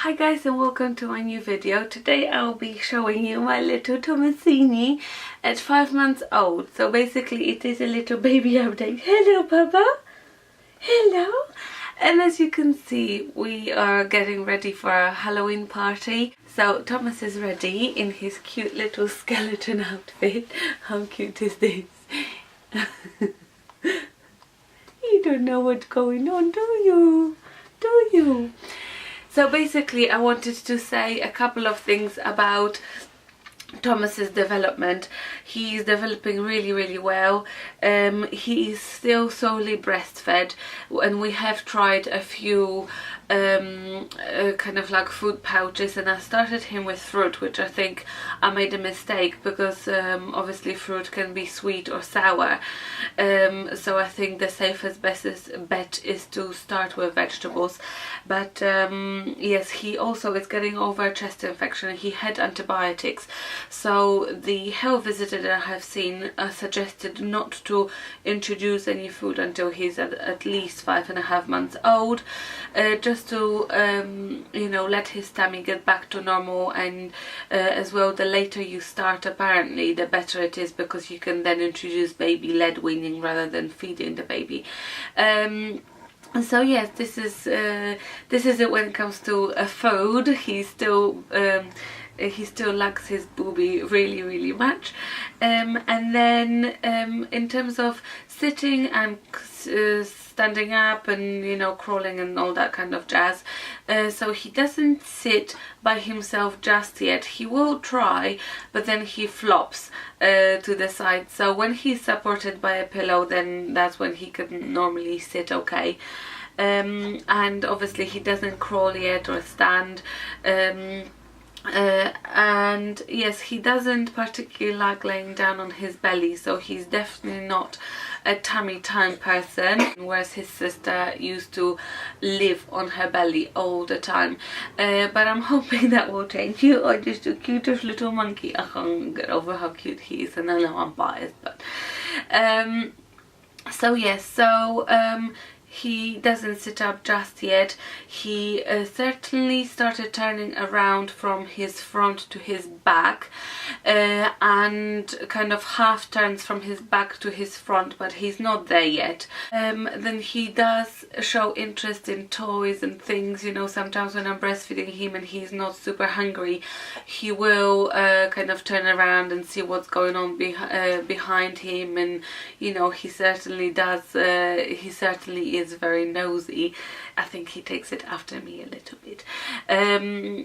Hi guys, and welcome to my new video. Today I'll be showing you my little Tomasini at 5 months old. So basically it is a little baby update. Hello Papa! Hello! And as you can see, we are getting ready for a Halloween party. So Thomas is ready in his cute little skeleton outfit. How cute is this? You don't know what's going on, do you? Do you? So basically I wanted to say a couple of things about Thomas's development. He's developing really well. He is still solely breastfed, and we have tried a few kind of like food pouches, and I started him with fruit, which I think I made a mistake because obviously fruit can be sweet or sour, so I think the safest bet is to start with vegetables. But yes, he also is getting over a chest infection. He had antibiotics, so the health visitor that I have seen suggested not to introduce any food until he's at least 5.5 months old, just to you know, let his tummy get back to normal. And as well, the later you start apparently the better it is, because you can then introduce baby-led weaning rather than feeding the baby. So yes, this is it when it comes to food. He still likes his booby really much, and then in terms of sitting and standing up and, you know, crawling and all that kind of jazz, so he doesn't sit by himself just yet. He will try, but then he flops to the side. So when he's supported by a pillow, then that's when he can normally sit okay. And obviously he doesn't crawl yet or stand. And yes, he doesn't particularly like laying down on his belly, so he's definitely not a tummy time person, whereas his sister used to live on her belly all the time. But I'm hoping that will change. You are just the cutest little monkey. I can't get over how cute he is, and I know I'm biased, but so yes, so he doesn't sit up just yet. He certainly started turning around from his front to his back, and kind of half turns from his back to his front, but he's not there yet. Then he does show interest in toys and things. You know, sometimes when I'm breastfeeding him and he's not super hungry, he will kind of turn around and see what's going on behind him, and you know, he certainly does. He certainly is very nosy. I think he takes it after me a little bit.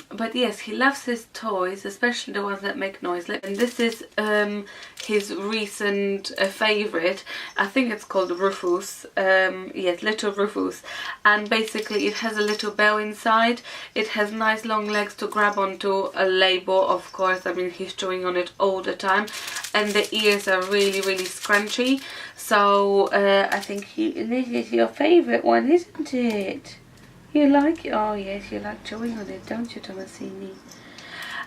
But yes, he loves his toys, especially the ones that make noise. And this is his recent favorite. I think it's called Rufus. Yes, little Rufus. And basically it has a little bell inside. It has nice long legs to grab onto a label, of course. I mean, he's chewing on it all the time. And the ears are really scrunchy. So I think this is your favourite one, isn't it? You like it? Oh yes, you like chewing on it, don't you, Tomasini?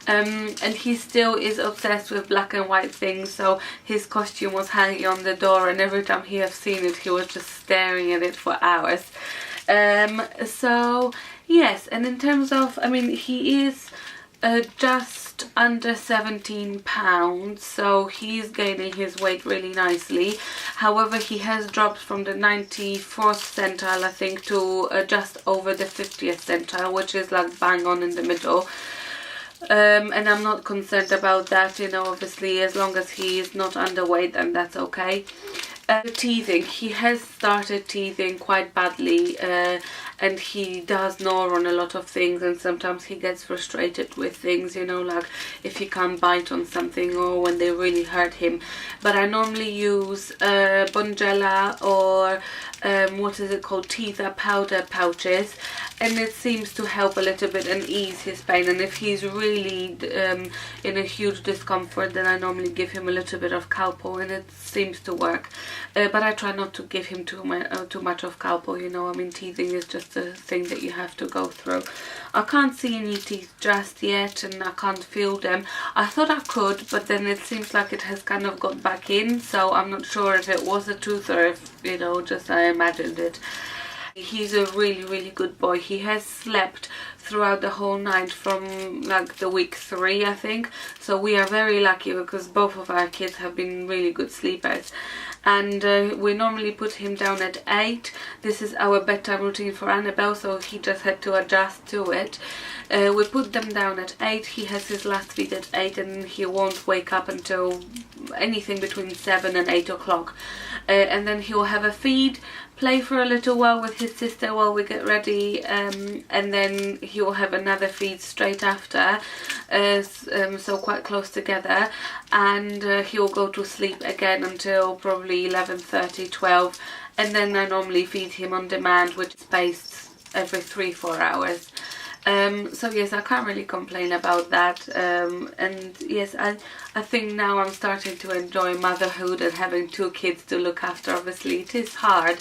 And he still is obsessed with black and white things, so his costume was hanging on the door, and every time he has seen it he was just staring at it for hours. So yes, and in terms of, I mean, he is just under 17 pounds, so he's gaining his weight really nicely. However, he has dropped from the 94th centile, I think, to just over the 50th centile, which is like bang on in the middle. And I'm not concerned about that, you know, obviously as long as he is not underweight, then that's okay. Teething, he has started teething quite badly, and he does gnaw on a lot of things, and sometimes he gets frustrated with things, you know, like if he can't bite on something or when they really hurt him. But I normally use Bonjela or what is it called, Teether powder pouches, and it seems to help a little bit and ease his pain. And if he's really in a huge discomfort, then I normally give him a little bit of Calpol, and it seems to work. But I try not to give him too much of Calpol, you know. I mean, teething is just a thing that you have to go through. I can't see any teeth just yet, and I can't feel them. I thought I could, but then it seems like it has kind of got back in, so I'm not sure if it was a tooth or if, you know, just I imagined it. He's a really good boy. He has slept throughout the whole night from like the week 3, I think. So we are very lucky because both of our kids have been really good sleepers. And we normally put him down at 8. This is our bedtime routine for Annabelle, so he just had to adjust to it. We put them down at 8. He has his last feed at 8, and he won't wake up until anything between 7 and 8 o'clock. And then he'll have a feed, play for a little while with his sister while we get ready, and then he will have another feed straight after, so quite close together, and he will go to sleep again until probably 11:30, 12, and then I normally feed him on demand, which is spaced every 3-4 hours. So yes, I can't really complain about that, and yes, I think now I'm starting to enjoy motherhood and having 2 kids to look after. Obviously it is hard,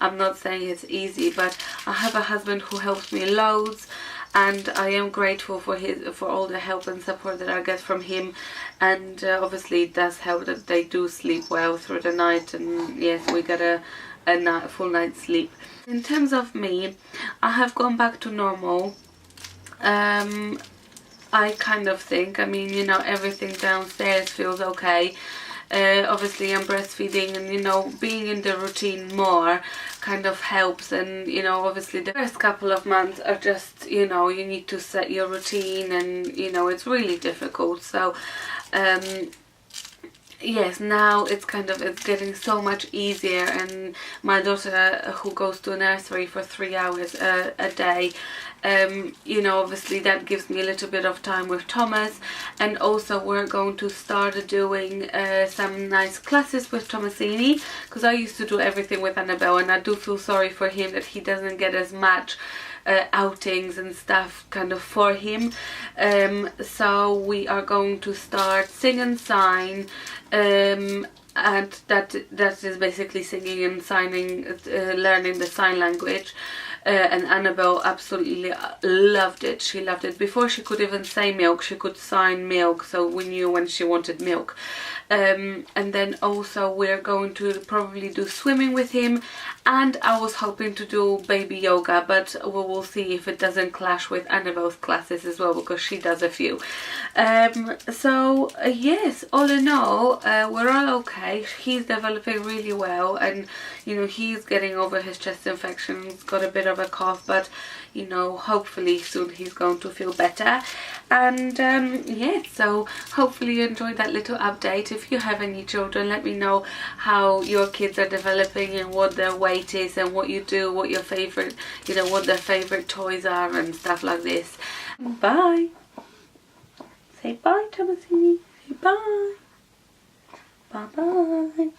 I'm not saying it's easy, but I have a husband who helps me loads, and I am grateful for all the help and support that I get from him. And obviously it does help that they do sleep well through the night, and yes, we get a full night's sleep. In terms of me, I have gone back to normal. I kind of think, I mean, you know, everything downstairs feels okay. Obviously I'm breastfeeding, and you know, being in the routine more kind of helps. And you know, obviously the first couple of months are just, you know, you need to set your routine, and you know, it's really difficult. So yes, now it's getting so much easier. And my daughter, who goes to nursery for 3 hours a day, you know, obviously that gives me a little bit of time with Thomas. And also we're going to start doing some nice classes with Thomasini, because I used to do everything with Annabelle, and I do feel sorry for him that he doesn't get as much outings and stuff kind of for him. So we are going to start Sing and Sign, and that is basically singing and signing, learning the sign language. And Annabelle absolutely loved it. She loved it. Before she could even say milk, she could sign milk, so we knew when she wanted milk. And then also we're going to probably do swimming with him, and I was hoping to do baby yoga, but we will see if it doesn't clash with Annabelle's classes as well, because she does a few. So yes, all in all, we're all okay. He's developing really well, and you know, he's getting over his chest infection. He's got a bit of a cough, but you know, hopefully soon he's going to feel better. And yeah, so hopefully you enjoyed that little update. If you have any children, let me know how your kids are developing and what their weight is and what you do, what your favorite, you know, what their favorite toys are and stuff like this. Bye. Say bye, Thomasini. Say bye. Bye bye.